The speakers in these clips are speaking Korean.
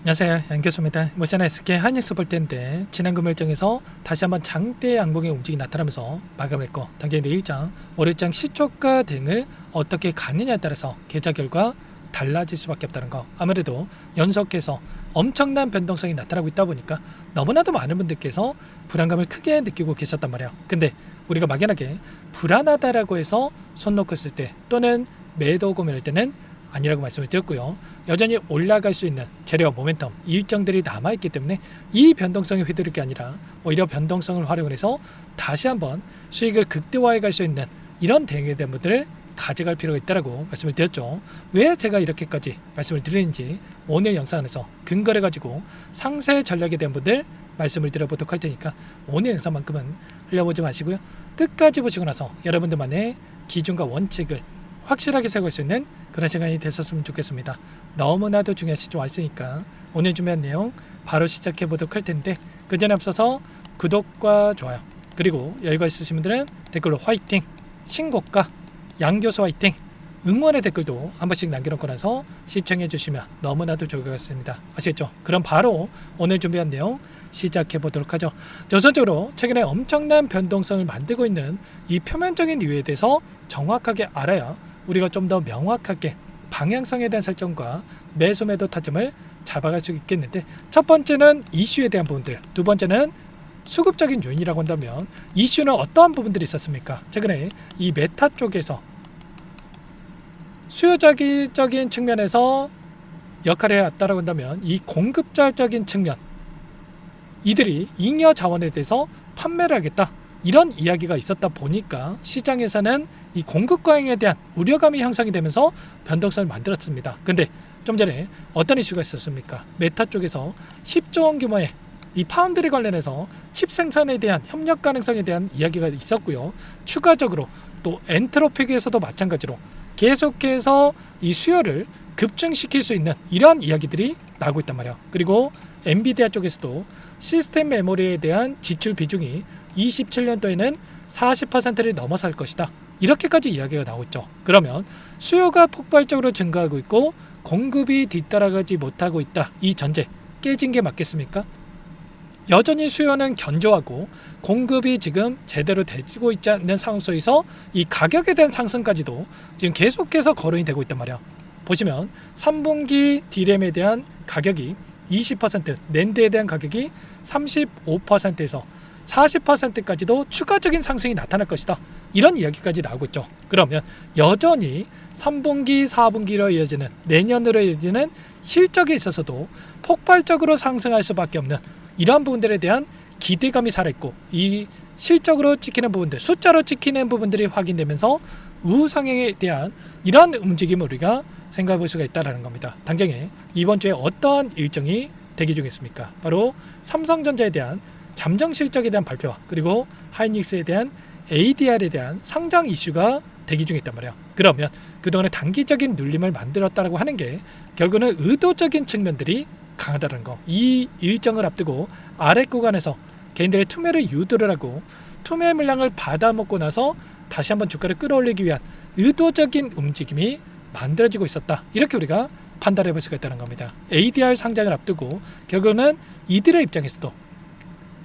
안녕하세요, 양교수입니다. 모션 SK 한익스 볼 때인데 지난 금요일장에서 다시 한번 장대 양봉의 움직임이 나타나면서 마감을 했고, 당장 내일장, 월요일장 시초가 등을 어떻게 가느냐에 따라서 계좌 결과 달라질 수밖에 없다는 거. 아무래도 연속해서 엄청난 변동성이 나타나고 있다 보니까 너무나도 많은 분들께서 불안감을 크게 느끼고 계셨단 말이에요. 근데 우리가 막연하게 불안하다라고 해서 손 놓고 있을 때 또는 매도 고민할 때는 아니라고 말씀을 드렸고요. 여전히 올라갈 수 있는 재료, 모멘텀, 일정들이 남아있기 때문에 이 변동성에 휘두를 게 아니라 오히려 변동성을 활용을 해서 다시 한번 수익을 극대화해 갈 수 있는 이런 대응에 대한 분들을 가져갈 필요가 있다고 말씀을 드렸죠. 왜 제가 이렇게까지 말씀을 드리는지 오늘 영상에서 근거를 가지고 상세 전략에 대한 분들 말씀을 드려보도록 할 테니까 오늘 영상만큼은 흘려보지 마시고요. 끝까지 보시고 나서 여러분들만의 기준과 원칙을 확실하게 세울 수 있는 그런 시간이 됐었으면 좋겠습니다. 너무나도 중요한 시점 왔으니까 오늘 준비한 내용 바로 시작해 보도록 할 텐데, 그 전에 앞서서 구독과 좋아요, 그리고 여유가 있으신 분들은 댓글로 화이팅, 신고가, 양교수 화이팅, 응원의 댓글도 한 번씩 남겨놓고 나서 시청해 주시면 너무나도 좋을 것 같습니다. 아시겠죠? 그럼 바로 오늘 준비한 내용 시작해 보도록 하죠. 우선적으로 최근에 엄청난 변동성을 만들고 있는 이 표면적인 이유에 대해서 정확하게 알아야 우리가 좀 더 명확하게 방향성에 대한 설정과 매수 매도 타점을 잡아갈 수 있겠는데, 첫 번째는 이슈에 대한 부분들, 두 번째는 수급적인 요인이라고 한다면 이슈는 어떠한 부분들이 있었습니까? 최근에 이 메타 쪽에서 수요적인 측면에서 역할을 해왔다고 한다면 이 공급자적인 측면, 이들이 잉여 자원에 대해서 판매를 하겠다, 이런 이야기가 있었다 보니까 시장에서는 이 공급 과잉에 대한 우려감이 형성이 되면서 변동성을 만들었습니다. 근데 좀 전에 어떤 이슈가 있었습니까? 메타 쪽에서 10조 원 규모의 이 파운드리 관련해서 칩 생산에 대한 협력 가능성에 대한 이야기가 있었고요. 추가적으로 또 엔트로픽에서도 마찬가지로 계속해서 이 수요를 급증시킬 수 있는 이러한 이야기들이 나오고 있단 말이에요. 그리고 엔비디아 쪽에서도 시스템 메모리에 대한 지출 비중이 27년도에는 40%를 넘어설 것이다, 이렇게까지 이야기가 나오고 있죠. 그러면 수요가 폭발적으로 증가하고 있고 공급이 뒤따라가지 못하고 있다, 이 전제 깨진 게 맞겠습니까? 여전히 수요는 견조하고 공급이 지금 제대로 되고 있지 않는 상황 속에서 이 가격에 대한 상승까지도 지금 계속해서 거론이 되고 있단 말이야. 보시면 3분기 D램에 대한 가격이 20%, 낸드에 대한 가격이 35%에서 40%까지도 추가적인 상승이 나타날 것이다, 이런 이야기까지 나오고 있죠. 그러면 여전히 3분기, 4분기로 이어지는, 내년으로 이어지는 실적에 있어서도 폭발적으로 상승할 수밖에 없는 이러한 부분들에 대한 기대감이 살아있고, 이 실적으로 찍히는 부분들, 숫자로 찍히는 부분들이 확인되면서 우상향에 대한 이러한 움직임을 우리가 생각해 볼 수가 있다는 겁니다. 당장에 이번 주에 어떠한 일정이 대기 중에 있습니까? 바로 삼성전자에 대한 잠정 실적에 대한 발표와 그리고 하이닉스에 대한 ADR에 대한 상장 이슈가 대기 중에 있단 말이에요. 그러면 그동안에 단기적인 눌림을 만들었다고 하는 게 결국은 의도적인 측면들이 강하다는 거. 이 일정을 앞두고 아래 구간에서 개인들의 투매를 유도를 하고 투매 물량을 받아먹고 나서 다시 한번 주가를 끌어올리기 위한 의도적인 움직임이 만들어지고 있었다, 이렇게 우리가 판단해 볼 수가 있다는 겁니다. ADR 상장을 앞두고 결국은 이들의 입장에서도,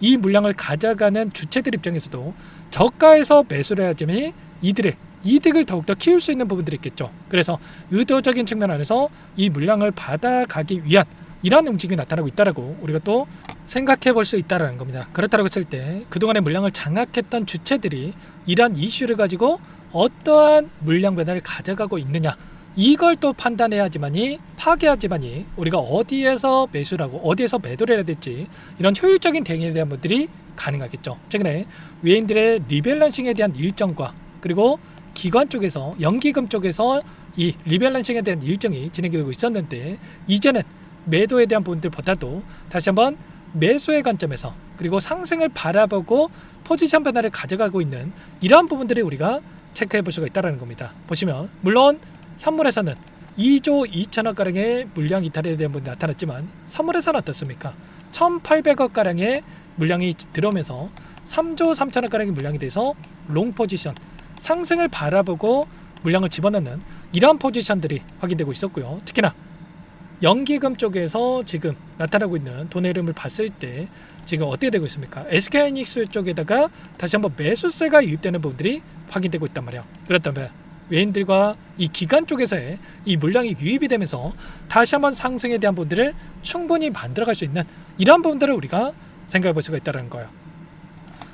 이 물량을 가져가는 주체들 입장에서도 저가에서 매수를 해야지만 이들의 이득을 더욱더 키울 수 있는 부분들이 있겠죠. 그래서 의도적인 측면 안에서 이 물량을 받아가기 위한 이러한 움직임이 나타나고 있다라고 우리가 또 생각해 볼 수 있다라는 겁니다. 그렇다고 했을 때 그동안의 물량을 장악했던 주체들이 이러한 이슈를 가지고 어떠한 물량 변화를 가져가고 있느냐, 이걸 또 판단해야지만이, 파괴하지만이 우리가 어디에서 매수를 하고 어디에서 매도를 해야 될지 이런 효율적인 대응에 대한 것들이 가능하겠죠. 최근에 외인들의 리밸런싱에 대한 일정과 그리고 기관 쪽에서, 연기금 쪽에서 이 리밸런싱에 대한 일정이 진행되고 있었는데, 이제는 매도에 대한 부분들보다도 다시 한번 매수의 관점에서 그리고 상승을 바라보고 포지션 변화를 가져가고 있는 이러한 부분들을 우리가 체크해 볼 수가 있다는 겁니다. 보시면 물론 현물에서는 2조 2천억가량의 물량 이탈에 대한 부분이 나타났지만 선물에서는 어떻습니까? 1,800억가량의 물량이 들어오면서 3조 3천억가량의 물량이 돼서 롱 포지션, 상승을 바라보고 물량을 집어넣는 이러한 포지션들이 확인되고 있었고요. 특히나 연기금 쪽에서 지금 나타나고 있는 돈의 흐름을 봤을 때 지금 어떻게 되고 있습니까? SK하이닉스 쪽에다가 다시 한번 매수세가 유입되는 부분들이 확인되고 있단 말이야. 그렇다면 외인들과 이 기관 쪽에서의 이 물량이 유입이 되면서 다시 한번 상승에 대한 부분들을 충분히 만들어갈 수 있는 이러한 부분들을 우리가 생각해 볼 수가 있다는 거예요.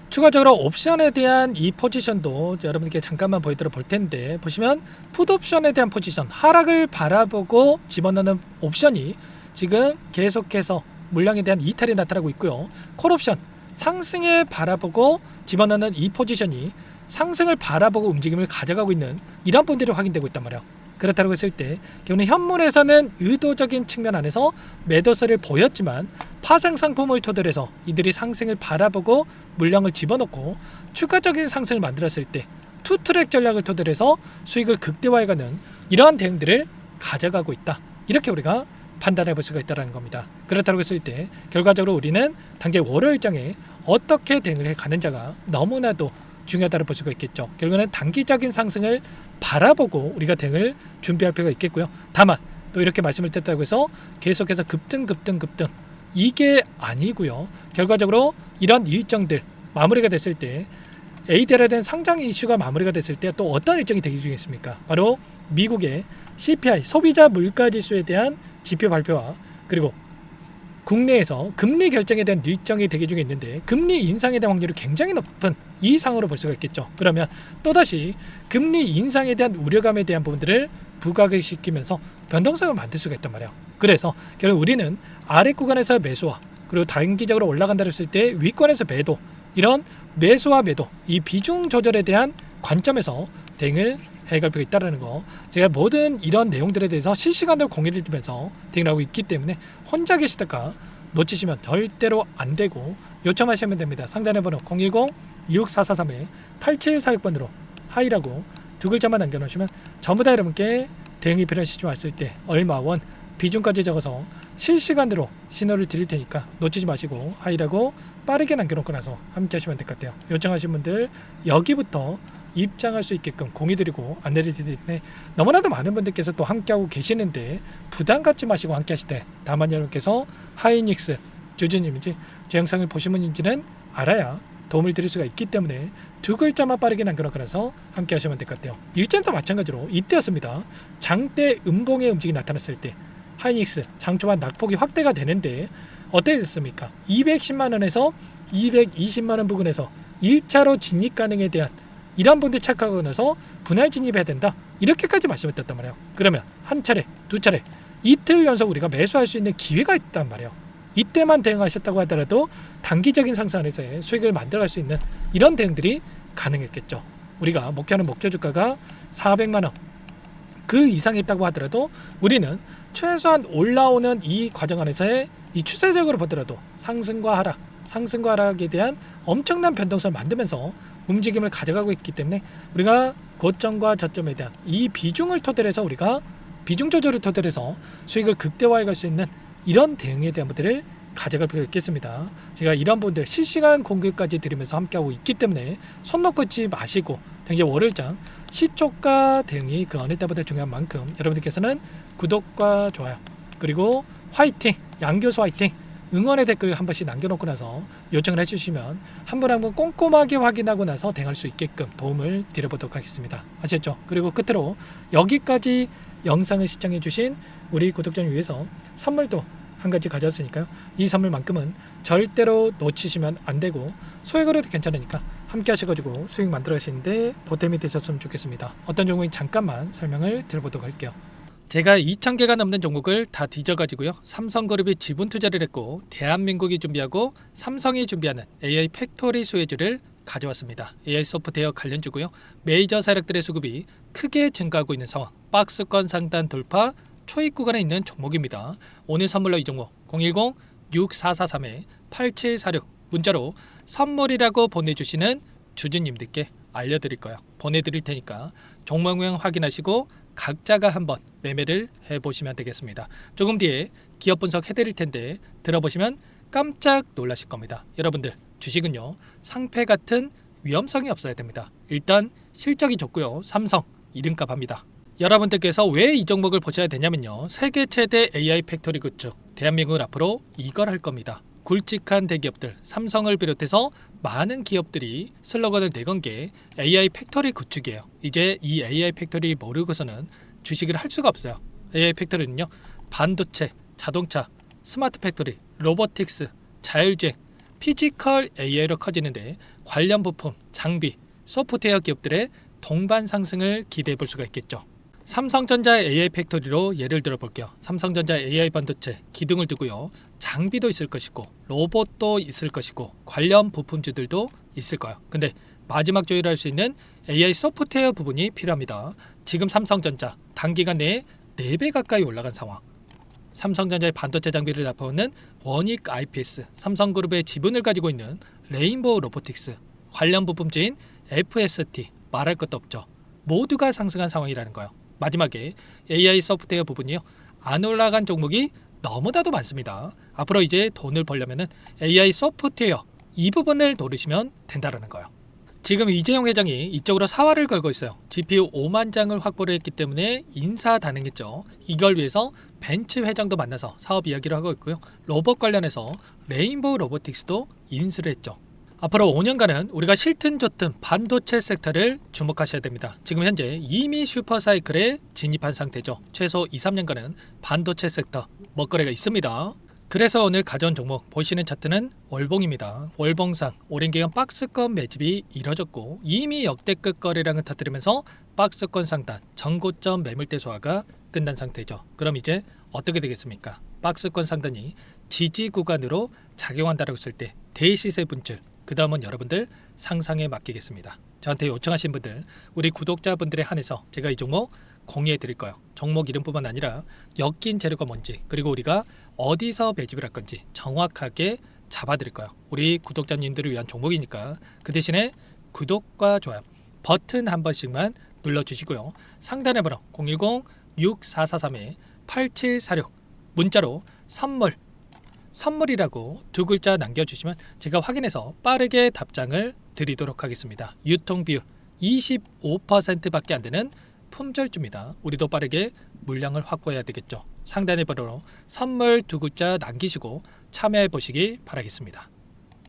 추가적으로 옵션에 대한 이 포지션도 여러분께 잠깐만 보여드려 볼 텐데, 보시면 풋옵션에 대한 포지션, 하락을 바라보고 집어넣는 옵션이 지금 계속해서 물량에 대한 이탈이 나타나고 있고요. 콜옵션, 상승에 바라보고 집어넣는 이 포지션이 상승을 바라보고 움직임을 가져가고 있는 이런 분들이 확인되고 있단 말이에요. 그렇다고 했을 때 결국은 현물에서는 의도적인 측면 안에서 매도세를 보였지만 파생 상품을 토대로 해서 이들이 상승을 바라보고 물량을 집어넣고 추가적인 상승을 만들었을 때 투트랙 전략을 토대로 해서 수익을 극대화해가는 이러한 대응들을 가져가고 있다. 이렇게 우리가 판단해 볼 수가 있다는 겁니다. 그렇다고 했을 때 결과적으로 우리는 당장 월요일장에 어떻게 대응을 해가는지가 너무나도 중요하다고 볼 수가 있겠죠. 결국에는 단기적인 상승을 바라보고 우리가 대응을 준비할 필요가 있겠고요. 다만 또 이렇게 말씀을 드렸다고 해서 계속해서 급등 이게 아니고요. 결과적으로 이런 일정들 마무리가 됐을 때 ADR에 대한 상장 이슈가 마무리가 됐을 때 또 어떤 일정이 대기 중에 있습니까? 바로 미국의 CPI 소비자 물가지수에 대한 지표 발표와 그리고 국내에서 금리 결정에 대한 일정이 대기 중에 있는데 금리 인상에 대한 확률이 굉장히 높은 이 상으로 볼 수가 있겠죠. 그러면 또다시 금리 인상에 대한 우려감에 대한 부분들을 부각을 시키면서 변동성을 만들 수가 있단 말이에요. 그래서 결국 우리는 아래 구간에서 매수와 그리고 단기적으로 올라간다 했을 때 윗권에서 매도, 이런 매수와 매도 이 비중 조절에 대한 관점에서 대응을 해갈 필요가 있다는 거, 제가 모든 이런 내용들에 대해서 실시간으로 공유를 해주면서 대응을 하고 있기 때문에 혼자 계시다가 놓치시면 절대로 안 되고 요청하시면 됩니다. 상단에 번호 010-6443-8746번으로 하이라고 두 글자만 남겨놓으시면 전부 다 여러분께 대응이 필요한 시점 왔을 때 얼마 원 비중까지 적어서 실시간으로 신호를 드릴 테니까 놓치지 마시고 하이라고 빠르게 남겨놓고 나서 함께 하시면 될 것 같아요. 요청하신 분들 여기부터 입장할 수 있게끔 공유드리고 안내를 드릴 때 너무나도 많은 분들께서 또 함께하고 계시는데 부담 갖지 마시고 함께 하실 때 다만 여러분께서 하이닉스 주주님인지 제 영상을 보신 분인지는 알아야 도움을 드릴 수가 있기 때문에 두 글자만 빠르게 남겨놓고 나서 함께 하시면 될 것 같아요. 일전도 마찬가지로 이때였습니다. 장대 음봉의 움직임이 나타났을 때 하이닉스 장초반 낙폭이 확대가 되는데 어떻게 됐습니까? 210만원에서 220만원 부근에서 1차로 진입 가능에 대한 이런 분들 착각하고 나서 분할 진입해야 된다, 이렇게까지 말씀을 드렸단 말이에요. 그러면 한 차례, 두 차례, 이틀 연속 우리가 매수할 수 있는 기회가 있단 말이에요. 이때만 대응하셨다고 하더라도 단기적인 상승 안에서의 수익을 만들어갈 수 있는 이런 대응들이 가능했겠죠. 우리가 목표하는 목표 주가가 400만원 그 이상이 있다고 하더라도 우리는 최소한 올라오는 이 과정 안에서의 이 추세적으로 보더라도 상승과 하락에 대한 엄청난 변동성을 만들면서 움직임을 가져가고 있기 때문에 우리가 고점과 저점에 대한 이 비중을 토대로 해서 우리가 비중 조절을 토대로 해서 수익을 극대화해 갈 수 있는 이런 대응에 대한 것들을 가져갈 필요가 있겠습니다. 제가 이런 분들 실시간 공개까지 드리면서 함께하고 있기 때문에 손 놓고 있지 마시고 당장 월요일장 시초가 대응이 그 어느 때보다 중요한 만큼 여러분들께서는 구독과 좋아요 그리고 화이팅, 양교수 화이팅 응원의 댓글 한 번씩 남겨놓고 나서 요청을 해주시면 한 분 한 분 꼼꼼하게 확인하고 나서 대응할 수 있게끔 도움을 드려보도록 하겠습니다. 아셨죠? 그리고 끝으로 여기까지 영상을 시청해주신 우리 구독자님 위해서 선물도 한 가지 가져왔으니까요. 이 선물만큼은 절대로 놓치시면 안 되고 소액으로도 괜찮으니까 함께 하셔가지고 수익 만들어 가시는데 보탬이 되셨으면 좋겠습니다. 어떤 종목인지 잠깐만 설명을 드려보도록 할게요. 제가 2,000개가 넘는 종목을 다 뒤져가지고요. 삼성그룹이 지분 투자를 했고 대한민국이 준비하고 삼성이 준비하는 AI 팩토리 수혜주를 가져왔습니다. AI 소프트웨어 관련주고요. 메이저 세력들의 수급이 크게 증가하고 있는 상황, 박스권 상단 돌파 초입 구간에 있는 종목입니다. 오늘 선물로 이 종목 010-6443-8746 문자로 선물이라고 보내주시는 주주님들께 알려드릴 거예요. 보내드릴 테니까 종목명 확인하시고 각자가 한번 매매를 해보시면 되겠습니다. 조금 뒤에 기업 분석 해드릴 텐데 들어보시면 깜짝 놀라실 겁니다. 여러분들 주식은요 상패 같은 위험성이 없어야 됩니다. 일단 실적이 좋고요. 삼성 이름값 합니다. 여러분들께서 왜 이 종목을 보셔야 되냐면요. 세계 최대 AI 팩토리 굿즈, 대한민국은 앞으로 이걸 할 겁니다. 굵직한 대기업들, 삼성을 비롯해서 많은 기업들이 슬로건을 내건 게 AI 팩토리 구축이에요. 이제 이 AI 팩토리 모르고서는 주식을 할 수가 없어요. AI 팩토리는요, 반도체, 자동차, 스마트 팩토리, 로보틱스, 자율주행, 피지컬 AI로 커지는데 관련 부품, 장비, 소프트웨어 기업들의 동반 상승을 기대해 볼 수가 있겠죠. 삼성전자의 AI 팩토리로 예를 들어 볼게요. 삼성전자 AI 반도체 기둥을 두고요. 장비도 있을 것이고 로봇도 있을 것이고 관련 부품주들도 있을 거예요. 근데 마지막 조율을 할 수 있는 AI 소프트웨어 부분이 필요합니다. 지금 삼성전자 단기간 내에 4배 가까이 올라간 상황. 삼성전자의 반도체 장비를 납품하는 원익 IPS, 삼성그룹의 지분을 가지고 있는 레인보우 로보틱스, 관련 부품주인 FST 말할 것도 없죠. 모두가 상승한 상황이라는 거예요. 마지막에 AI 소프트웨어 부분이요. 안 올라간 종목이 너무나도 많습니다. 앞으로 이제 돈을 벌려면 AI 소프트웨어 이 부분을 노리시면 된다는 거예요. 지금 이재용 회장이 이쪽으로 사활을 걸고 있어요. GPU 5만 장을 확보를 했기 때문에 인사단행했죠. 이걸 위해서 벤츠 회장도 만나서 사업 이야기를 하고 있고요. 로봇 관련해서 레인보우 로보틱스도 인수를 했죠. 앞으로 5년간은 우리가 싫든 좋든 반도체 섹터를 주목하셔야 됩니다. 지금 현재 이미 슈퍼사이클에 진입한 상태죠. 최소 2, 3년간은 반도체 섹터 먹거리가 있습니다. 그래서 오늘 가져온 종목 보시는 차트는 월봉입니다. 월봉상 오랜 기간 박스권 매집이 이뤄졌고 이미 역대급 거래량을 터뜨리면서 박스권 상단 전고점 매물대 소화가 끝난 상태죠. 그럼 이제 어떻게 되겠습니까? 박스권 상단이 지지 구간으로 작용한다고 했을 때 대시세 분출, 그 다음은 여러분들 상상에 맡기겠습니다. 저한테 요청하신 분들, 우리 구독자분들에 한해서 제가 이 종목 공유해 드릴 거예요. 종목 이름뿐만 아니라 엮인 재료가 뭔지, 그리고 우리가 어디서 매집을 할 건지 정확하게 잡아 드릴 거예요. 우리 구독자님들을 위한 종목이니까 그 대신에 구독과 좋아요 버튼 한 번씩만 눌러주시고요. 상단의 번호 010-6443-8746 문자로 선물이라고 2글자 남겨주시면 제가 확인해서 빠르게 답장을 드리도록 하겠습니다. 유통비율 25%밖에 안 되는 품절주입니다. 우리도 빠르게 물량을 확보해야 되겠죠. 상단의 번호로 선물 2글자 남기시고 참여해 보시기 바라겠습니다.